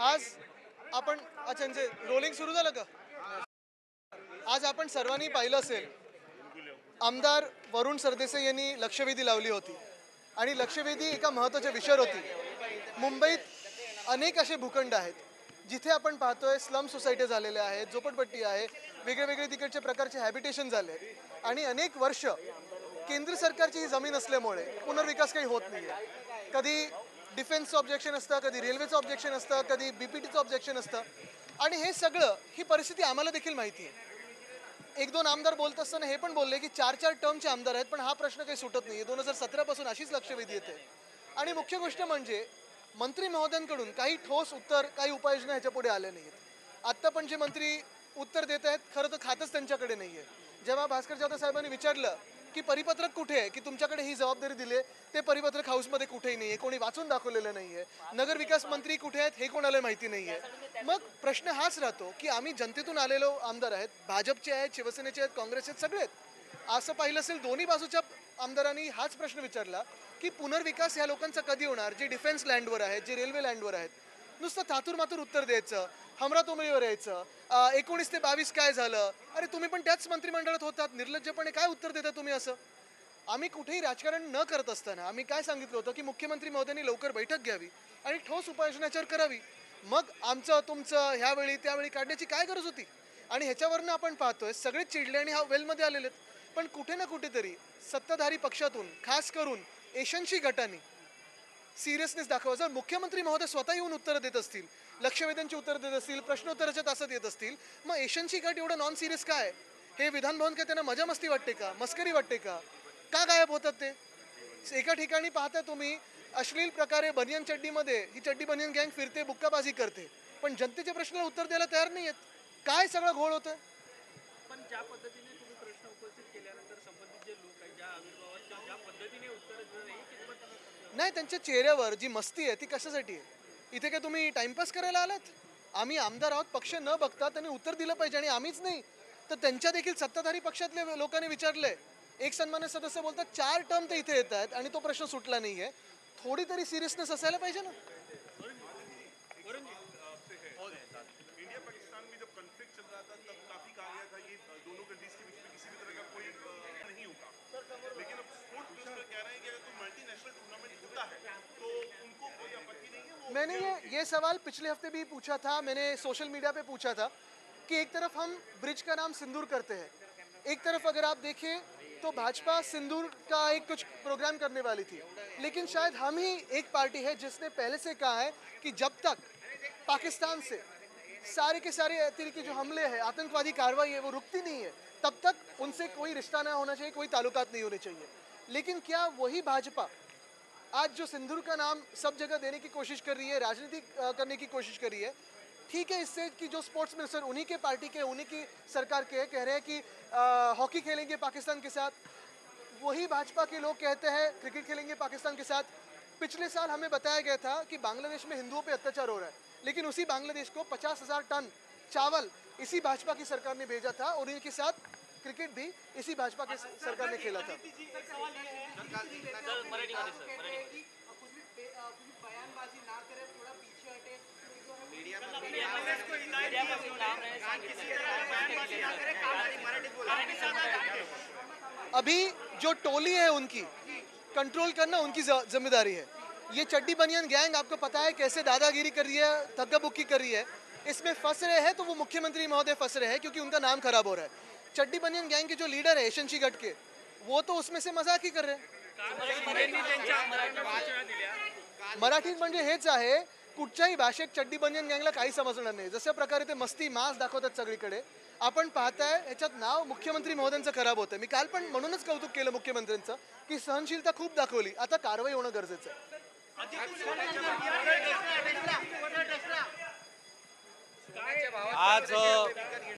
आज आपण अच्छा रोलिंग सुरू झालं का? आज आपण सर्वांनी पाहिलं असेल, आमदार वरुण सरदेसाई यांनी लक्षवेधी लावली होती आणि लक्षवेधी एका महत्त्वाच्या विषयावर होती. मुंबईत अनेक असे भूखंड आहेत जिथे आपण पाहतोय स्लम सोसायटी झालेल्या आहेत, झोपडपट्टी आहे, वेगळे तिकडचे प्रकारचे हॅबिटेशन झाले आणि अनेक वर्ष केंद्र सरकारची ही जमीन असल्यामुळे पुनर्विकास काही होत नाही आहे. कधी डिफेन्सचं ऑब्जेक्शन असतं, कधी रेल्वेचं ऑब्जेक्शन असतं, कधी BPTचं ऑब्जेक्शन असतं आणि हे सगळं ही परिस्थिती आम्हाला देखील माहिती आहे. एक दोन आमदार बोलत असताना हे पण बोलले की 4-4 टर्मचे आमदार आहेत, पण हा प्रश्न काही सुटत नाही. 2017 पासून अशीच लक्षवेधी येते आणि मुख्य गोष्ट म्हणजे मंत्री महोदयांकडून काही ठोस उत्तर, काही उपाययोजना ह्याच्या पुढे आल्या नाहीत. आत्ता पण जे मंत्री उत्तर देत आहेत, खरं तर खातच त्यांच्याकडे नाही आहे. जेव्हा भास्कर जाधव साहेबांनी विचारलं की परिपत्रक कुठे आहे, की तुमच्याकडे ही जबाबदारी दिली आहे, ते परिपत्रक हाऊसमध्ये कुठेही नाही आहे, कोणी वाचून दाखवलेलं नाही आहे. नगरविकास मंत्री कुठे आहेत हे कोणाला माहिती नाही आहे. मग प्रश्न हाच राहतो की आम्ही जनतेतून आलेलो आमदार आहेत, भाजपचे आहेत, शिवसेनेचे आहेत, काँग्रेसचे आहेत, सगळे आहेत. असं पाहिलं असेल दोन्ही बाजूच्या आमदारांनी हाच प्रश्न विचारला की पुनर्विकास ह्या लोकांचा कधी होणार, जे डिफेन्स लँडवर आहेत, जे रेल्वे लँडवर आहेत. नुसतं थातूरमातूर उत्तर द्यायचं, हमरातोमरीवर यायचं. 19 ते 22 काय झालं, अरे तुम्ही पण त्याच मंत्रिमंडळात होतात, निर्लज्जपणे काय उत्तर देता तुम्ही असं? आम्ही कुठेही राजकारण न करत असताना आम्ही काय सांगितलं होतं की मुख्यमंत्री महोदयांनी लवकर बैठक घ्यावी आणि ठोस उपाययोजनाच्यावर करावी. मग आमचं तुमचं ह्यावेळी त्यावेळी काढण्याची काय गरज होती? आणि ह्याच्यावरनं आपण पाहतोय सगळेच चिडले आणि हा वेलमध्ये आलेले आहेत. पण कुठे ना कुठेतरी सत्ताधारी पक्षातून, खास करून एशनशी गटांनी सिरियसनेस दाखवा. जर मुख्यमंत्री महोदय स्वतः येऊन उत्तरं देत असतील, लक्षवेधांची उत्तरं देत असतील, प्रश्नोत्तराच्या तासात येत असतील, मग एशनची गट एवढं नॉन सिरियस काय? हे विधानभवन काय त्यांना मजा मस्ती वाटते का, मस्करी वाटते का? का गायब होतात ते? एका ठिकाणी पाहता तुम्ही अश्लील प्रकारे बनियन चड्डीमध्ये ही चड्डी बनियन गँग फिरते, बुक्काबाजी करते, पण जनतेच्या प्रश्नाला उत्तर द्यायला तयार नाही आहेत. काय सगळं घोळ होतं? पण ज्या पद्धतीने तुम्ही प्रश्न उपस्थित केल्यानंतर संबंधित जे लोक आहेत, ज्या आविर्भावात किंवा ज्या पद्धतीने उत्तर दिलं नाही, कितपत नाही, त्यांच्या चेहऱ्यावर जी मस्ती आहे ती कशासाठी आहे? इथे काय तुम्ही टाइमपास करायला आलात? आम्ही आमदार आहोत, पक्ष न बघता त्यांनी उत्तर दिलं पाहिजे आणि आम्हीच नाही तर त्यांच्या देखील सत्ताधारी पक्षातल्या लोकांनी विचारलंय. एक सन्मान्य सदस्य बोलतात 4 टर्म ते इथे येत आहेत आणि तो प्रश्न सुटला नाहीये. थोडी तरी सिरियसनेस असायला पाहिजे ना. इंडिया पाकिस्तान में जब कॉन्फ्लिक्ट चल रहा था तब काफी कहा गया था कि दोनों कंट्रीज के बीच में किसी भी तरह का कोई नहीं होगा, लेकिन अब स्पोर्ट्स मिनिस्टर कह रहे हैं कि अगर कोई मल्टीनेशनल टूर्नामेंट होता है तो उनको कोई आपत्ति नहीं है. वो मैंने ये सवाल पिछले हफ्ते भी पूछा था, मैंने सोशल मीडिया पे पूछा था कि एक तरफ हम ब्रिज का नाम सिंदूर करते हैं, एक तरफ अगर आप देखें तो भाजपा सिंदूर का एक कुछ प्रोग्राम करने वाली थी, लेकिन शायद हम ही एक पार्टी है जिसने पहले से कहा है कि जब तक पाकिस्तान से सारे के सारे तरीके जो हमले हैं, आतंकवादी कार्रवाई है, वो रुकती नहीं है, तब तक उनसे कोई रिश्ता ना होना चाहिए, कोई ताल्लुकात नहीं होने चाहिए. लेकिन क्या वही भाजपा आज जो सिंदूर का नाम सब जगह देने की कोशिश कर रही है, राजनीति करने की कोशिश कर रही है? ठीक है, इससे कि जो स्पोर्ट्स मिनिस्टर उन्हीं के पार्टी के, उन्हीं की सरकार के कह रहे हैं कि हॉकी खेलेंगे पाकिस्तान के साथ, वही भाजपा के लोग कहते हैं क्रिकेट खेलेंगे पाकिस्तान के साथ. पिछले साल हमें बताया गया था कि बांग्लादेश में हिंदुओं पे अत्याचार हो रहा है, लेकिन उसी बांग्लादेश को 50,000 टन चावल इसी भाजपा की सरकार ने भेजा था और इनके साथ क्रिकेट भी इसी भाजपा की सरकार ने खेला था. अभी जो टोली है उनकी कंट्रोल करना उनकी जिम्मेदारी है. ये चड्डी बनियन गैंग आपको पता है कैसे दादागिरी कर रही है, धक्का बुक्की कर रही है. इसमें फंस रहे हैं तो वो मुख्यमंत्री महोदय फंस रहे हैं क्योंकि उनका नाम खराब हो रहा है. चड्डी बनियन गैंग के जो लीडर है एशनशी गट के, वो तो उसमें से मजाक ही कर रहे हैं. मराठीत म्हणजे हेच आहे, कुठच्याही भाषेत चड्डी बनियन गँगला काही समजणार नाही. जशा प्रकारे ते मस्ती मास दाखवतात सगळीकडे, आपण पाहताय ह्याच्यात नाव मुख्यमंत्री महोदयांचं खराब होतं. मी काल पण म्हणूनच कौतुक केलं मुख्यमंत्र्यांचं की सहनशीलता खूप दाखवली, आता कारवाई होणं गरजेचं आहे. आज